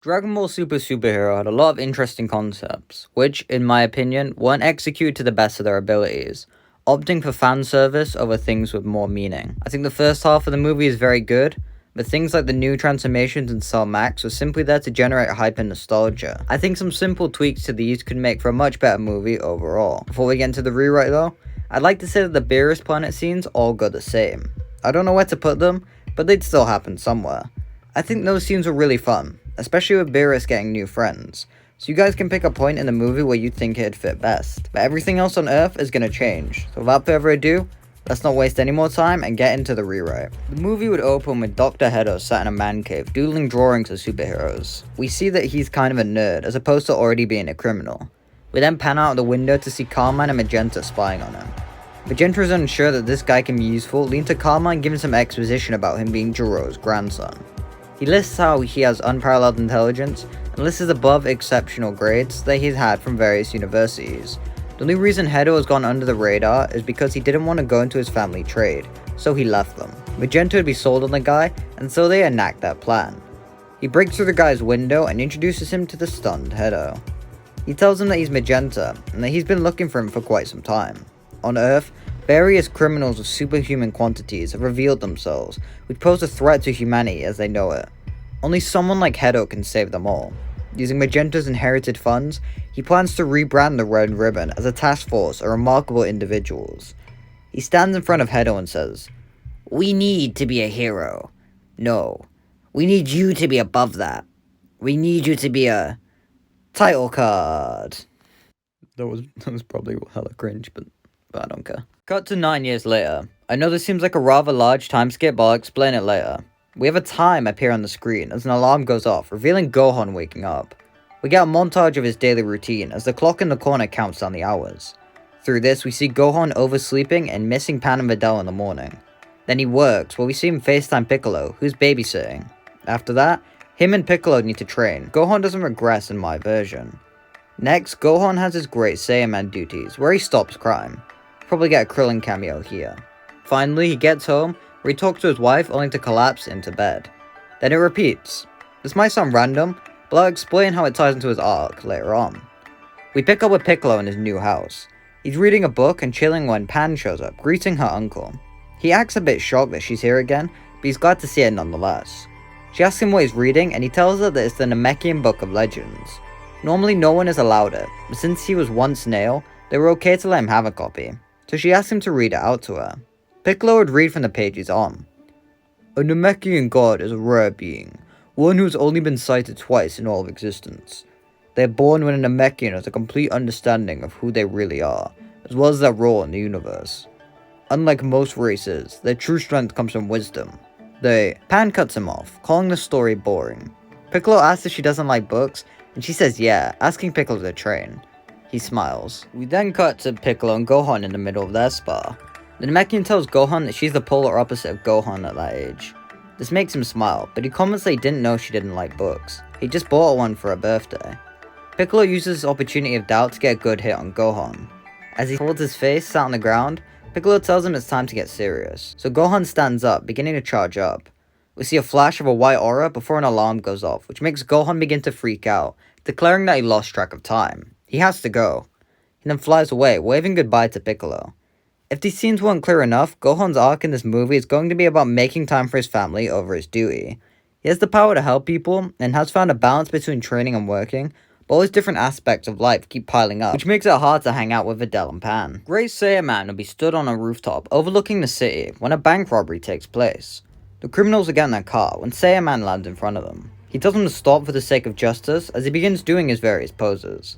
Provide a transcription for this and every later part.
Dragon Ball Super Superhero had a lot of interesting concepts, which, in my opinion, weren't executed to the best of their abilities, opting for fan service over things with more meaning. I think the first half of the movie is very good, but things like the new transformations in Cell Max were simply there to generate hype and nostalgia. I think some simple tweaks to these could make for a much better movie overall. Before we get into the rewrite though, I'd like to say that the Beerus planet scenes all go the same. I don't know where to put them, but they'd still happen somewhere. I think those scenes were really fun, especially with Beerus getting new friends, so you guys can pick a point in the movie where you think it'd fit best. But everything else on Earth is gonna change, so without further ado, let's not waste any more time and get into the rewrite. The movie would open with Dr. Hedo sat in a man cave doodling drawings of superheroes. We see that he's kind of a nerd as opposed to already being a criminal. We then pan out of the window to see Carmine and Magenta spying on him. Magenta is unsure that this guy can be useful, leading to Carmine giving some exposition about him being Jiro's grandson. He lists how he has unparalleled intelligence, and lists his above exceptional grades that he's had from various universities. The only reason Hedo has gone under the radar is because he didn't want to go into his family trade, so he left them. Magenta would be sold on the guy, and so they enact that plan. He breaks through the guy's window and introduces him to the stunned Hedo. He tells him that he's Magenta, and that he's been looking for him for quite some time. On Earth, various criminals of superhuman quantities have revealed themselves, which pose a threat to humanity as they know it. Only someone like Hedo can save them all. Using Magenta's inherited funds, he plans to rebrand the Red Ribbon as a task force of remarkable individuals. He stands in front of Hedo and says, "We need to be a hero. No, we need you to be above that. We need you to be a title card." That was probably hella cringe, but I don't care. Cut to 9 years later. I know this seems like a rather large time skip, but I'll explain it later. We have a time appear on the screen as an alarm goes off, revealing Gohan waking up. We get a montage of his daily routine as the clock in the corner counts down the hours. Through this, we see Gohan oversleeping and missing Pan and Videl in the morning. Then he works, while we see him FaceTime Piccolo, who's babysitting. After that, him and Piccolo need to train. Gohan doesn't regress in my version. Next, Gohan has his great Saiyaman duties, where he stops crime. Probably get a Krillin cameo here. Finally, he gets home, where he talks to his wife only to collapse into bed. Then it repeats. This might sound random, but I'll explain how it ties into his arc later on. We pick up with Piccolo in his new house. He's reading a book and chilling when Pan shows up, greeting her uncle. He acts a bit shocked that she's here again, but he's glad to see her nonetheless. She asks him what he's reading, and he tells her that it's the Namekian Book of Legends. Normally no one is allowed it, but since he was once Nail, they were okay to let him have a copy, so she asks him to read it out to her. Piccolo would read from the pages on. A Namekian god is a rare being, one who has only been sighted twice in all of existence. They are born when a Namekian has a complete understanding of who they really are, as well as their role in the universe. Unlike most races, their true strength comes from wisdom. Pan cuts him off, calling the story boring. Piccolo asks if she doesn't like books, and she says yeah, asking Piccolo to train. He smiles. We then cut to Piccolo and Gohan in the middle of their spar. The Namekian tells Gohan that she's the polar opposite of Gohan at that age. This makes him smile, but he comments that he didn't know she didn't like books. He just bought her one for her birthday. Piccolo uses this opportunity of doubt to get a good hit on Gohan. As he holds his face sat on the ground, Piccolo tells him it's time to get serious. So Gohan stands up, beginning to charge up. We see a flash of a white aura before an alarm goes off, which makes Gohan begin to freak out, declaring that he lost track of time. He has to go. He then flies away, waving goodbye to Piccolo. If these scenes weren't clear enough, Gohan's arc in this movie is going to be about making time for his family over his duty. He has the power to help people, and has found a balance between training and working, but all his different aspects of life keep piling up, which makes it hard to hang out with Videl and Pan. Great Saiyaman will be stood on a rooftop overlooking the city when a bank robbery takes place. The criminals are getting their car when Saiyaman lands in front of them. He tells them to stop for the sake of justice as he begins doing his various poses.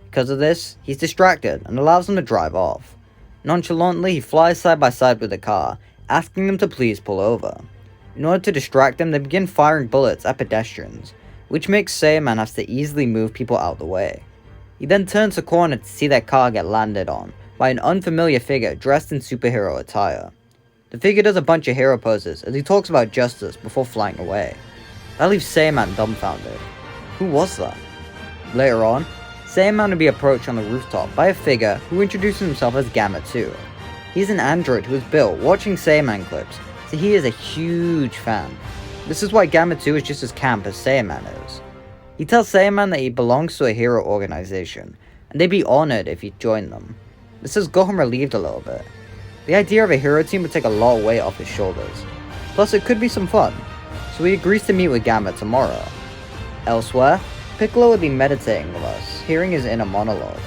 Because of this, he's distracted and allows them to drive off. Nonchalantly, he flies side by side with the car, asking them to please pull over. In order to distract them, they begin firing bullets at pedestrians, which makes Saiyaman have to easily move people out of the way. He then turns the corner to see their car get landed on by an unfamiliar figure dressed in superhero attire. The figure does a bunch of hero poses as he talks about justice before flying away. That leaves Saiyaman dumbfounded. Who was that? Later on, Saiyaman would be approached on the rooftop by a figure who introduces himself as Gamma 2. He's an android who is built watching Saiyaman clips, so he is a huge fan. This is why Gamma 2 is just as camp as Saiyaman is. He tells Saiyaman that he belongs to a hero organization, and they'd be honored if he joined them. This has Gohan relieved a little bit. The idea of a hero team would take a lot of weight off his shoulders. Plus, it could be some fun, so he agrees to meet with Gamma tomorrow. Elsewhere, Piccolo would be meditating with us, hearing his inner monologue.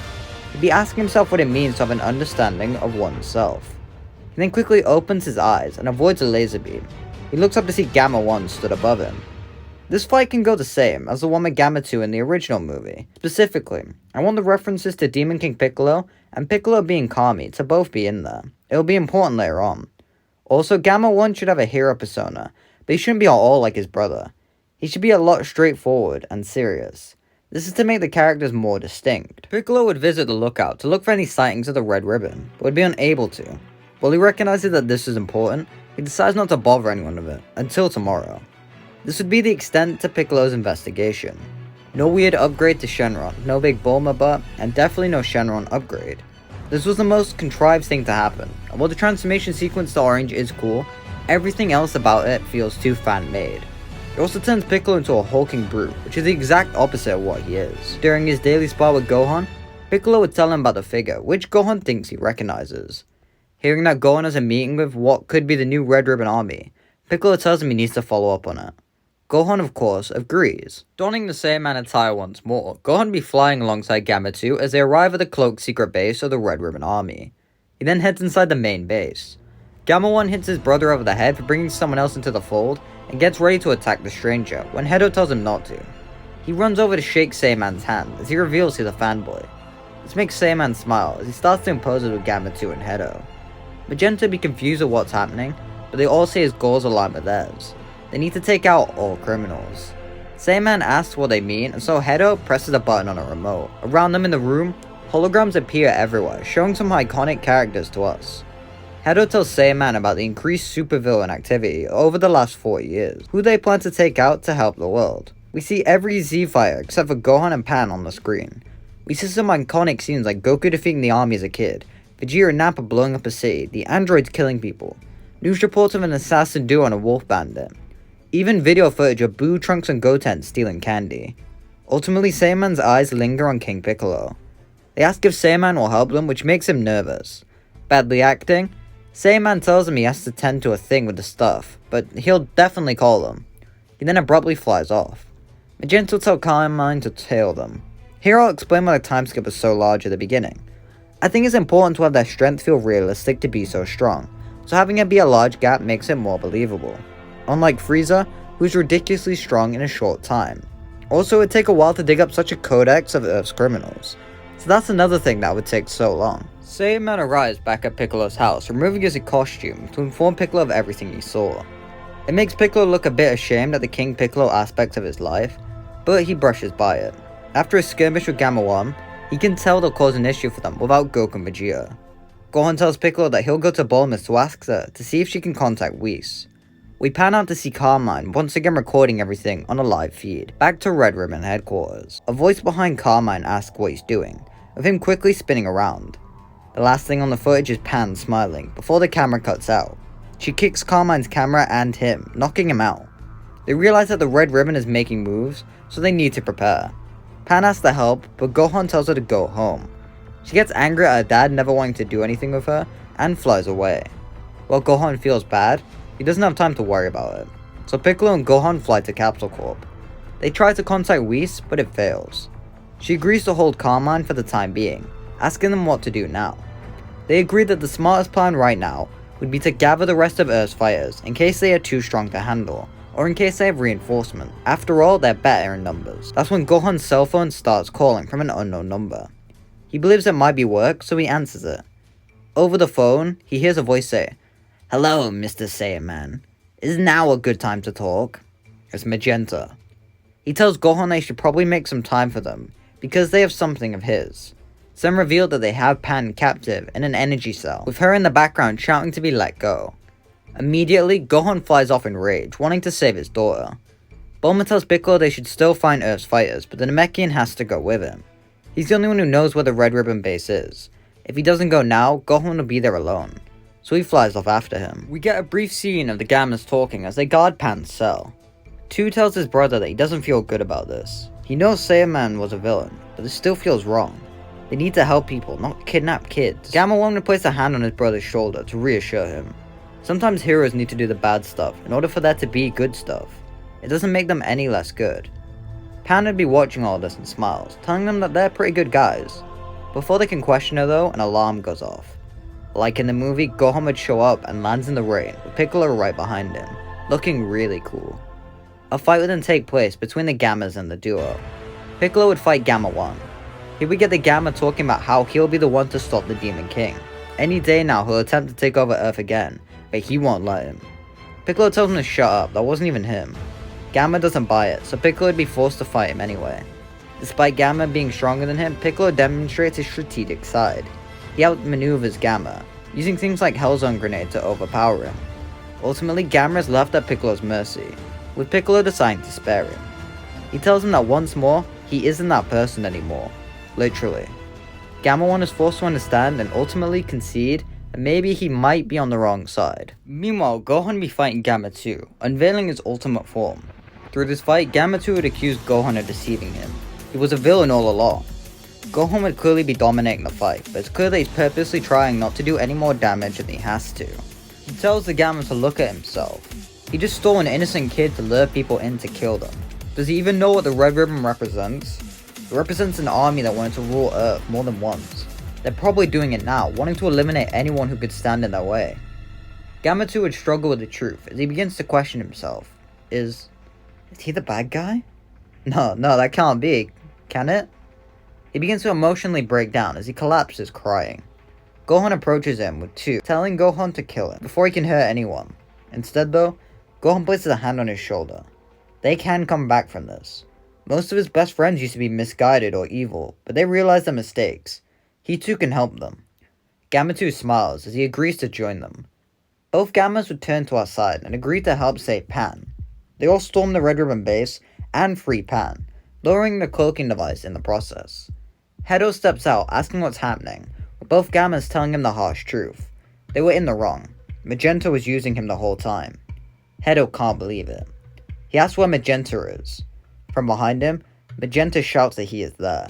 He'd be asking himself what it means to have an understanding of oneself. He then quickly opens his eyes and avoids a laser beam. He looks up to see Gamma 1 stood above him. This fight can go the same as the one with Gamma 2 in the original movie. Specifically, I want the references to Demon King Piccolo and Piccolo being Kami to both be in there. It'll be important later on. Also, Gamma 1 should have a hero persona, but he shouldn't be all like his brother. He should be a lot straightforward and serious. This is to make the characters more distinct. Piccolo would visit the lookout to look for any sightings of the Red Ribbon, but would be unable to. While he recognizes that this is important, he decides not to bother anyone with it until tomorrow. This would be the extent to Piccolo's investigation. No weird upgrade to Shenron, no big Bulma butt, and definitely no Shenron upgrade. This was the most contrived thing to happen, and while the transformation sequence to Orange is cool, everything else about it feels too fan-made. It also turns Piccolo into a hulking brute, which is the exact opposite of what he is. During his daily spar with Gohan, Piccolo would tell him about the figure, which Gohan thinks he recognizes. Hearing that Gohan has a meeting with what could be the new Red Ribbon Army, Piccolo tells him he needs to follow up on it. Gohan, of course, agrees. Donning the Saiyaman attire once more, Gohan be flying alongside Gamma 2 as they arrive at the cloaked secret base of the Red Ribbon Army. He then heads inside the main base. Gamma 1 hits his brother over the head for bringing someone else into the fold, and gets ready to attack the stranger, when Hedo tells him not to. He runs over to shake Saiyaman's hand, as he reveals he's a fanboy. This makes Saiyaman smile, as he starts to impose it with Gamma 2 and Hedo. Magenta be confused with what's happening, but they all say his goals align with theirs. They need to take out all criminals. Saiyaman asks what they mean, and so Hedo presses a button on a remote. Around them in the room, holograms appear everywhere, showing some iconic characters to us. Hedo tells Saiyaman about the increased supervillain activity over the last 40 years, who they plan to take out to help the world. We see every Z fighter except for Gohan and Pan on the screen. We see some iconic scenes like Goku defeating the army as a kid, Vegeta and Nappa blowing up a city, the androids killing people, news reports of an assassin duo and a wolf bandit, even video footage of Boo, Trunks and Goten stealing candy. Ultimately, Saiyaman's eyes linger on King Piccolo. They ask if Saiyaman will help them, which makes him nervous. Badly acting, Saiyaman tells him he has to tend to a thing with the stuff, but he'll definitely call them. He then abruptly flies off. Magenta will tell Carmine to tail them. Here I'll explain why the time skip was so large at the beginning. I think it's important to have their strength feel realistic to be so strong, so having it be a large gap makes it more believable. Unlike Frieza, who's ridiculously strong in a short time. Also, it would take a while to dig up such a codex of Earth's criminals, so that's another thing that would take so long. Saiyaman arrives back at Piccolo's house, removing his costume to inform Piccolo of everything he saw. It makes Piccolo look a bit ashamed at the King Piccolo aspects of his life, but he brushes by it. After a skirmish with Gamma 1, he can tell they'll cause an issue for them without Goku and Vegeta. Gohan tells Piccolo that he'll go to Bulma's to ask her to see if she can contact Whis. We pan out to see Carmine once again recording everything on a live feed. Back to Red Ribbon headquarters. A voice behind Carmine asks what he's doing, with him quickly spinning around. The last thing on the footage is Pan smiling, before the camera cuts out. She kicks Carmine's camera and him, knocking him out. They realize that the Red Ribbon is making moves, so they need to prepare. Pan asks to help, but Gohan tells her to go home. She gets angry at her dad never wanting to do anything with her, and flies away. While Gohan feels bad, he doesn't have time to worry about it. So Piccolo and Gohan fly to Capsule Corp. They try to contact Whis, but it fails. She agrees to hold Carmine for the time being, asking them what to do now. They agree that the smartest plan right now would be to gather the rest of Earth's fighters in case they are too strong to handle, or in case they have reinforcement. After all, they're better in numbers. That's when Gohan's cell phone starts calling from an unknown number. He believes it might be work, so he answers it. Over the phone, he hears a voice say, "Hello, Mr. Saiyaman. Is now a good time to talk?" It's Magenta. He tells Gohan they should probably make some time for them, because they have something of his. It's then revealed that they have Pan captive in an energy cell, with her in the background shouting to be let go. Immediately, Gohan flies off in rage, wanting to save his daughter. Bulma tells Piccolo they should still find Earth's fighters, but the Namekian has to go with him. He's the only one who knows where the Red Ribbon base is. If he doesn't go now, Gohan will be there alone, so he flies off after him. We get a brief scene of the Gammas talking as they guard Pan's cell. 2 tells his brother that he doesn't feel good about this. He knows Saiyaman was a villain, but this still feels wrong. They need to help people, not kidnap kids. Gamma wanted to place a hand on his brother's shoulder to reassure him. Sometimes heroes need to do the bad stuff in order for there to be good stuff. It doesn't make them any less good. Pan would be watching all this and smiles, telling them that they're pretty good guys. Before they can question her though, an alarm goes off. Like in the movie, Gohan would show up and lands in the rain, with Piccolo right behind him, looking really cool. A fight would then take place between the Gammas and the duo. Piccolo would fight Gamma 1. Here we get the Gamma talking about how he'll be the one to stop the Demon King. Any day now he'll attempt to take over Earth again, but he won't let him. Piccolo tells him to shut up, that wasn't even him. Gamma doesn't buy it, so Piccolo would be forced to fight him anyway. Despite Gamma being stronger than him, Piccolo demonstrates his strategic side. He outmaneuvers Gamma, using things like Hellzone Grenade to overpower him. Ultimately, Gamma is left at Piccolo's mercy, with Piccolo deciding to spare him. He tells him that once more, he isn't that person anymore. Literally. Gamma 1 is forced to understand and ultimately concede that maybe he might be on the wrong side. Meanwhile, Gohan would be fighting Gamma 2, unveiling his ultimate form. Through this fight, Gamma 2 would accuse Gohan of deceiving him. He was a villain all along. Gohan would clearly be dominating the fight, but it's clear that he's purposely trying not to do any more damage than he has to. He tells the Gamma to look at himself. He just stole an innocent kid to lure people in to kill them. Does he even know what the Red Ribbon represents? It represents an army that wanted to rule Earth more than once. They're probably doing it now, wanting to eliminate anyone who could stand in their way. Gamma 2 would struggle with the truth as he begins to question himself. Is he the bad guy? No, that can't be, can it? He begins to emotionally break down as he collapses crying. Gohan approaches him with 2, telling Gohan to kill him before he can hurt anyone. Instead though, Gohan places a hand on his shoulder. They can come back from this. Most of his best friends used to be misguided or evil, but they realize their mistakes. He too can help them. Gamma 2 smiles as he agrees to join them. Both Gammas would turn to our side and agree to help save Pan. They all storm the Red Ribbon base and free Pan, lowering the cloaking device in the process. Hedo steps out asking what's happening, with both Gammas telling him the harsh truth. They were in the wrong. Magenta was using him the whole time. Hedo can't believe it. He asks where Magenta is. From behind him, Magenta shouts that he is there.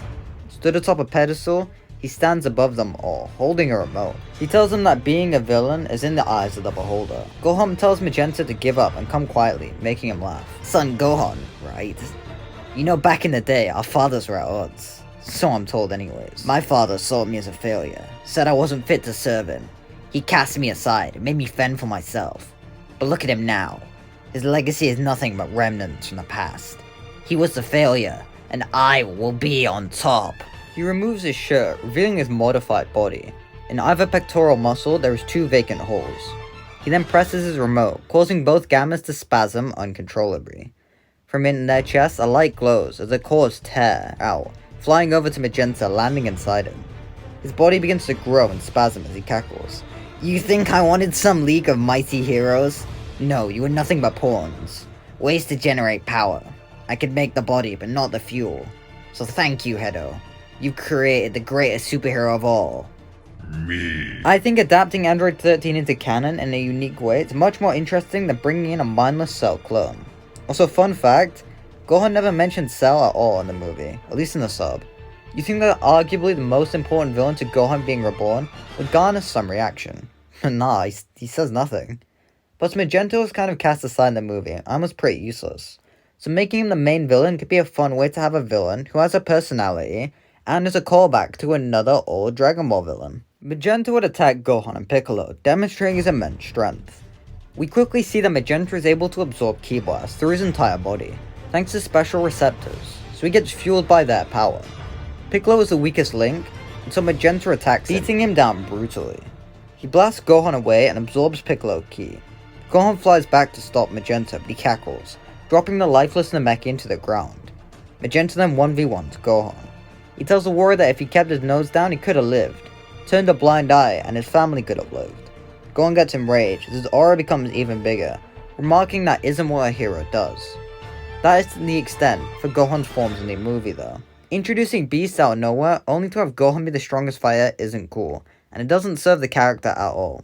Stood atop a pedestal, he stands above them all, holding a remote. He tells them that being a villain is in the eyes of the beholder. Gohan tells Magenta to give up and come quietly, making him laugh. Son Gohan, right? You know, back in the day, our fathers were at odds. So I'm told anyways. My father saw me as a failure, said I wasn't fit to serve him. He cast me aside and made me fend for myself. But look at him now. His legacy is nothing but remnants from the past. He was the failure, and I will be on top. He removes his shirt, revealing his modified body. In either pectoral muscle, there is 2 vacant holes. He then presses his remote, causing both Gammas to spasm uncontrollably. From in their chests, a light glows as the cores tear out, flying over to Magenta, landing inside him. His body begins to grow and spasm as he cackles. You think I wanted some league of mighty heroes? No, you were nothing but pawns. Ways to generate power. I could make the body, but not the fuel. So thank you, Hedo. You've created the greatest superhero of all. Me. I think adapting Android 13 into canon in a unique way is much more interesting than bringing in a mindless Cell clone. Also, fun fact, Gohan never mentioned Cell at all in the movie, at least in the sub. You think that arguably the most important villain to Gohan being reborn would garner some reaction. Nah, he says nothing. Plus, Magenta was kind of cast aside in the movie and was pretty useless. So making him the main villain could be a fun way to have a villain who has a personality and is a callback to another old Dragon Ball villain. Magenta would attack Gohan and Piccolo, demonstrating his immense strength. We quickly see that Magenta is able to absorb Ki Blast through his entire body, thanks to special receptors, so he gets fueled by their power. Piccolo is the weakest link, and so Magenta attacks him, beating him down brutally. He blasts Gohan away and absorbs Piccolo Ki. Gohan flies back to stop Magenta, but he cackles, dropping the lifeless Namekian to the ground. Magenta then 1v1s Gohan. He tells the warrior that if he kept his nose down, he could have lived, turned a blind eye, and his family could have lived. Gohan gets enraged as his aura becomes even bigger, remarking that isn't what a hero does. That is to the extent for Gohan's forms in the movie though. Introducing Beast out of nowhere only to have Gohan be the strongest fighter isn't cool, and it doesn't serve the character at all.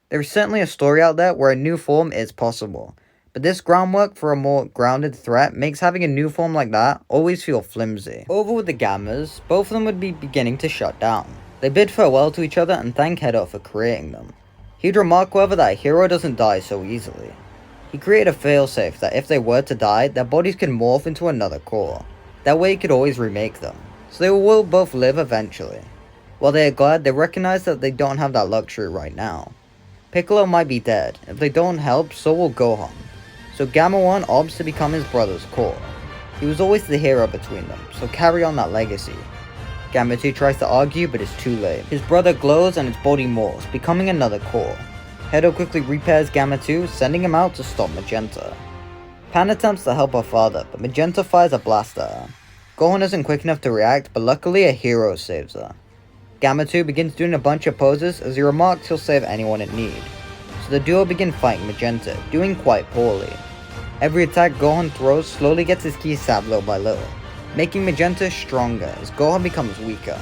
There is certainly a story out there where a new form is possible, But this groundwork for a more grounded threat makes having a new form like that always feel flimsy. Over with the Gammas, both of them would be beginning to shut down. They bid farewell to each other and thank Hedo for creating them. He'd remark, however, that a hero doesn't die so easily. He created a failsafe that if they were to die, their bodies could morph into another core. That way he could always remake them, so they will both live eventually. While they are glad, they recognize that they don't have that luxury right now. Piccolo might be dead, and if they don't help, so will Gohan. So Gamma 1 opts to become his brother's core. He was always the hero between them, so carry on that legacy. Gamma 2 tries to argue, but it's too late. His brother glows and its body morphs, becoming another core. Hedo quickly repairs Gamma 2, sending him out to stop Magenta. Pan attempts to help her father, but Magenta fires a blast at her. Gohan isn't quick enough to react, but luckily a hero saves her. Gamma 2 begins doing a bunch of poses as he remarks he'll save anyone in need. So the duo begin fighting Magenta, doing quite poorly. Every attack Gohan throws slowly gets his ki sapped little by little, making Magenta stronger as Gohan becomes weaker.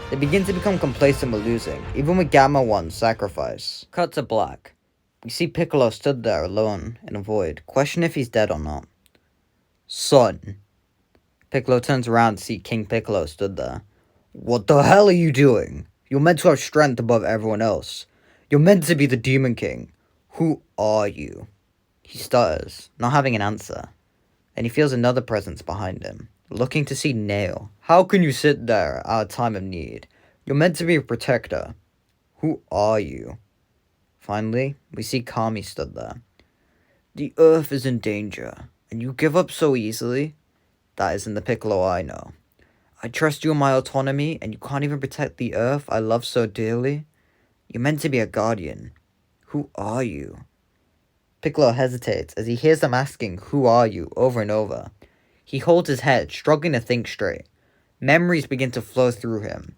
They begin to become complacent with losing, even with Gamma 1's sacrifice. Cut to black. We see Piccolo stood there alone in a void, questioning if he's dead or not. Son. Piccolo turns around to see King Piccolo stood there. What the hell are you doing? You're meant to have strength above everyone else. You're meant to be the Demon King. Who are you? He stutters, not having an answer. Then he feels another presence behind him, looking to see Nail. How can you sit there at a time of need? You're meant to be a protector. Who are you? Finally, we see Kami stood there. The Earth is in danger, and you give up so easily? That isn't the Piccolo I know. I trust you in my autonomy, and you can't even protect the Earth I love so dearly? You're meant to be a guardian. Who are you? Piccolo hesitates as he hears them asking, who are you, over and over. He holds his head, struggling to think straight. Memories begin to flow through him.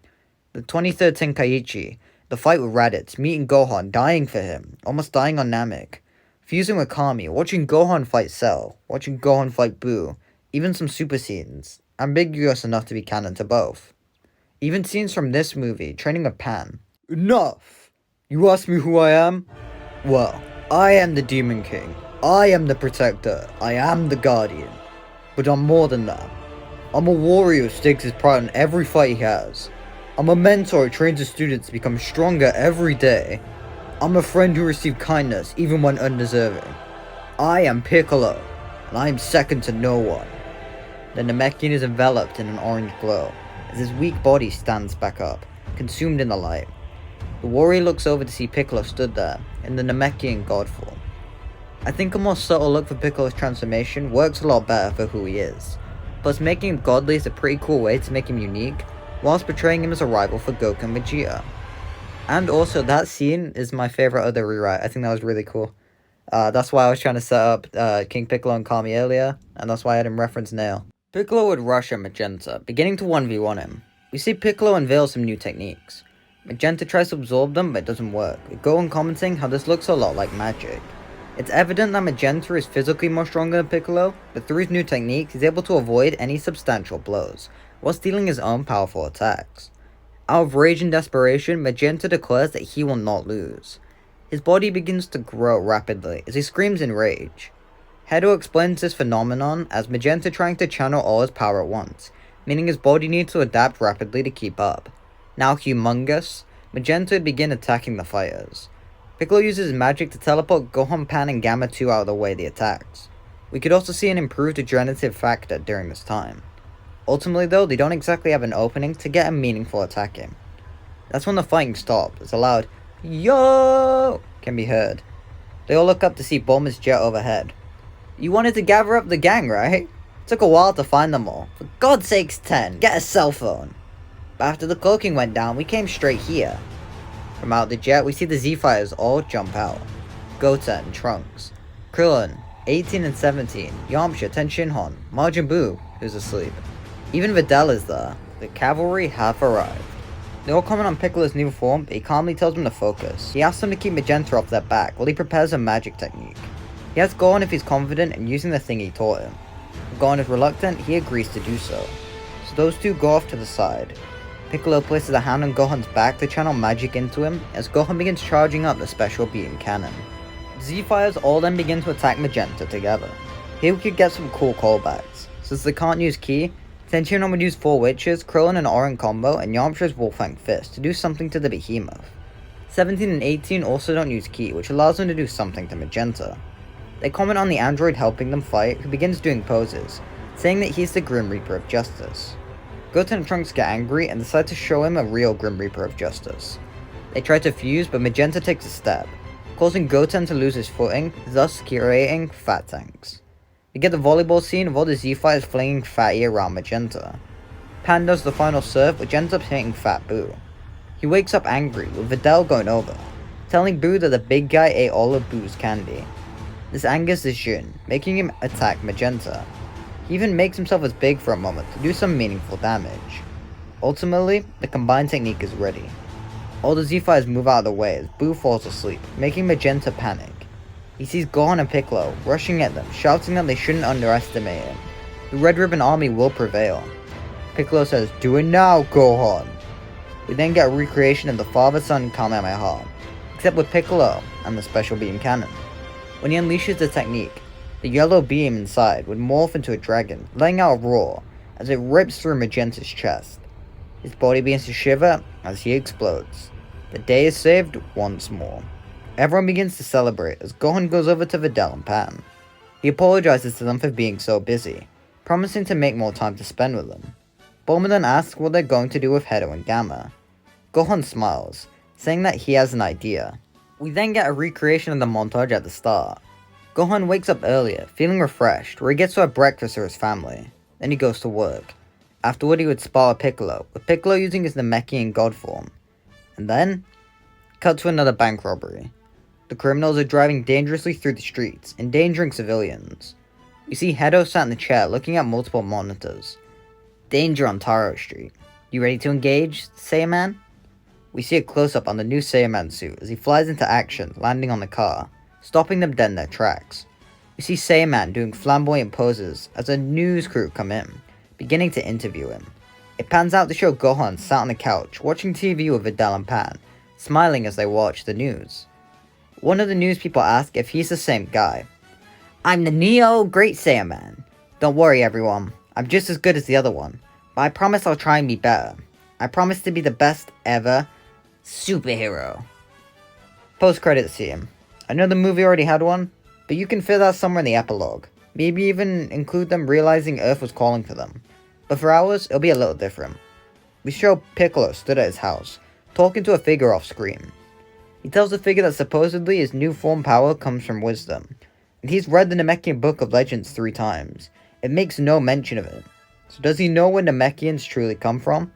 The 23rd Tenkaichi, the fight with Raditz, meeting Gohan, dying for him, almost dying on Namek. Fusing with Kami, watching Gohan fight Cell, watching Gohan fight Buu, even some super scenes, ambiguous enough to be canon to both. Even scenes from this movie, training with Pan. Enough! You ask me who I am? Well, I am the Demon King. I am the Protector. I am the Guardian. But I'm more than that. I'm a warrior who stakes his pride in every fight he has. I'm a mentor who trains his students to become stronger every day. I'm a friend who received kindness even when undeserving. I am Piccolo, and I am second to no one. The Namekian is enveloped in an orange glow, as his weak body stands back up, consumed in the light. The warrior looks over to see Piccolo stood there, in the Namekian god form. I think a more subtle look for Piccolo's transformation works a lot better for who he is. Plus, making him godly is a pretty cool way to make him unique, whilst portraying him as a rival for Goku and Vegeta. And also, that scene is my favourite of the rewrite. I think that was really cool. That's why I was trying to set up King Piccolo and Kami earlier, and that's why I had him reference Nail. Piccolo would rush at Magenta, beginning to 1v1 him. We see Piccolo unveil some new techniques. Magenta tries to absorb them, but it doesn't work, with Gohan commenting how this looks a lot like magic. It's evident that Magenta is physically more stronger than Piccolo, but through his new techniques he's able to avoid any substantial blows, while stealing his own powerful attacks. Out of rage and desperation, Magenta declares that he will not lose. His body begins to grow rapidly as he screams in rage. Hedo explains this phenomenon as Magenta trying to channel all his power at once, meaning his body needs to adapt rapidly to keep up. Now humongous, Magenta would begin attacking the fighters. Piccolo uses his magic to teleport Gohan, Pan, and Gamma 2 out of the way of the attacks. We could also see an improved regenerative factor during this time. Ultimately though, they don't exactly have an opening to get a meaningful attack in. That's when the fighting stops, as a loud "Yo!" can be heard. They all look up to see Bulma's jet overhead. You wanted to gather up the gang, right? Took a while to find them all. For God's sakes, 10, get a cell phone. But after the cloaking went down, we came straight here. From out the jet, we see the Z-Fighters all jump out. Gota and Trunks, Krillin, 18 and 17, Yamcha, Tenshinhan, Majin Buu, who's asleep. Even Videl is there. The cavalry have arrived. They all comment on Piccolo's new form, but he calmly tells them to focus. He asks them to keep Magenta off their back while he prepares a magic technique. He asks Gohan if he's confident in using the thing he taught him. If Gohan is reluctant, he agrees to do so. So those two go off to the side. Piccolo places a hand on Gohan's back to channel magic into him as Gohan begins charging up the special beam cannon. Z-Fighters all then begin to attack Magenta together. Here we could get some cool callbacks. Since they can't use Ki, Tenchion would use 4 Witches, Krillin and Orin combo, and Yamcha's Wolfang Fist to do something to the Behemoth. 17 and 18 also don't use Ki, which allows them to do something to Magenta. They comment on the android helping them fight, who begins doing poses, saying that he's the Grim Reaper of Justice. Goten and Trunks get angry and decide to show him a real Grim Reaper of Justice. They try to fuse, but Magenta takes a step, causing Goten to lose his footing, thus creating Fat Tanks. We get the volleyball scene of all the Z-Fighters flinging Fatty around Magenta. Pan does the final serve, which ends up hitting Fat Boo. He wakes up angry, with Videl going over, telling Boo that the big guy ate all of Boo's candy. This angers the Jin, making him attack Magenta. He even makes himself as big for a moment to do some meaningful damage. Ultimately, the combined technique is ready. All the Z-Fighters move out of the way as Boo falls asleep, making Magenta panic. He sees Gohan and Piccolo rushing at them, shouting that they shouldn't underestimate him. The Red Ribbon Army will prevail. Piccolo says, "Do it now, Gohan!" We then get a recreation of the father-son Kamehameha, except with Piccolo and the Special Beam Cannon. When he unleashes the technique, the yellow beam inside would morph into a dragon, letting out a roar as it rips through Magenta's chest. His body begins to shiver as he explodes. The day is saved once more. Everyone begins to celebrate as Gohan goes over to Videl and Pan. He apologizes to them for being so busy, promising to make more time to spend with them. Bulma then asks what they're going to do with Hedo and Gamma. Gohan smiles, saying that he has an idea. We then get a recreation of the montage at the start. Gohan wakes up earlier, feeling refreshed, where he gets to have breakfast with his family. Then he goes to work. Afterward he would spar with Piccolo using his Namekian god form. And then, cut to another bank robbery. The criminals are driving dangerously through the streets, endangering civilians. We see Hedo sat in the chair looking at multiple monitors. Danger on Taro Street. You ready to engage, Saiyaman? We see a close-up on the new Saiyaman suit as he flies into action, landing on the car, stopping them dead in their tracks. We see Saiyaman doing flamboyant poses as a news crew come in, beginning to interview him. It pans out to show Gohan sat on the couch, watching TV with Videl and Pan, smiling as they watch the news. One of the news people asks if he's the same guy. "I'm the Neo Great Saiyaman. Don't worry everyone, I'm just as good as the other one, but I promise I'll try and be better. I promise to be the best ever superhero." Post-credit scene. I know the movie already had one, but you can fit that somewhere in the epilogue. Maybe even include them realizing Earth was calling for them. But for ours, it'll be a little different. We show Piccolo stood at his house, talking to a figure off screen. He tells the figure that supposedly his new form power comes from wisdom, and he's read the Namekian Book of Legends 3 times. It makes no mention of it. So does he know where Namekians truly come from?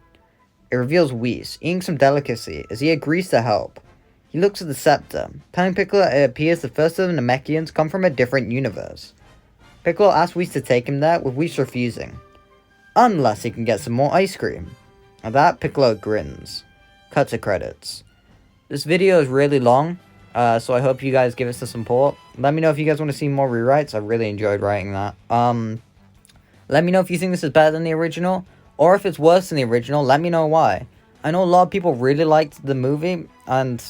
It reveals Whis, eating some delicacy, as he agrees to help. He looks at the scepter, telling Piccolo it appears the first of the Namekians come from a different universe. Piccolo asks Whis to take him there, with Whis refusing. Unless he can get some more ice cream. At that, Piccolo grins. Cut to credits. This video is really long, so I hope you guys give us the support. Let me know if you guys want to see more rewrites. I really enjoyed writing that. Let me know if you think this is better than the original, or if it's worse than the original, let me know why. I know a lot of people really liked the movie, and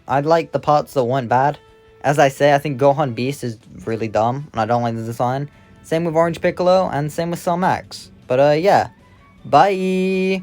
I liked the parts that weren't bad. As I say, I think Gohan Beast is really dumb, and I don't like the design. Same with Orange Piccolo, and same with Cell Max. But yeah, bye!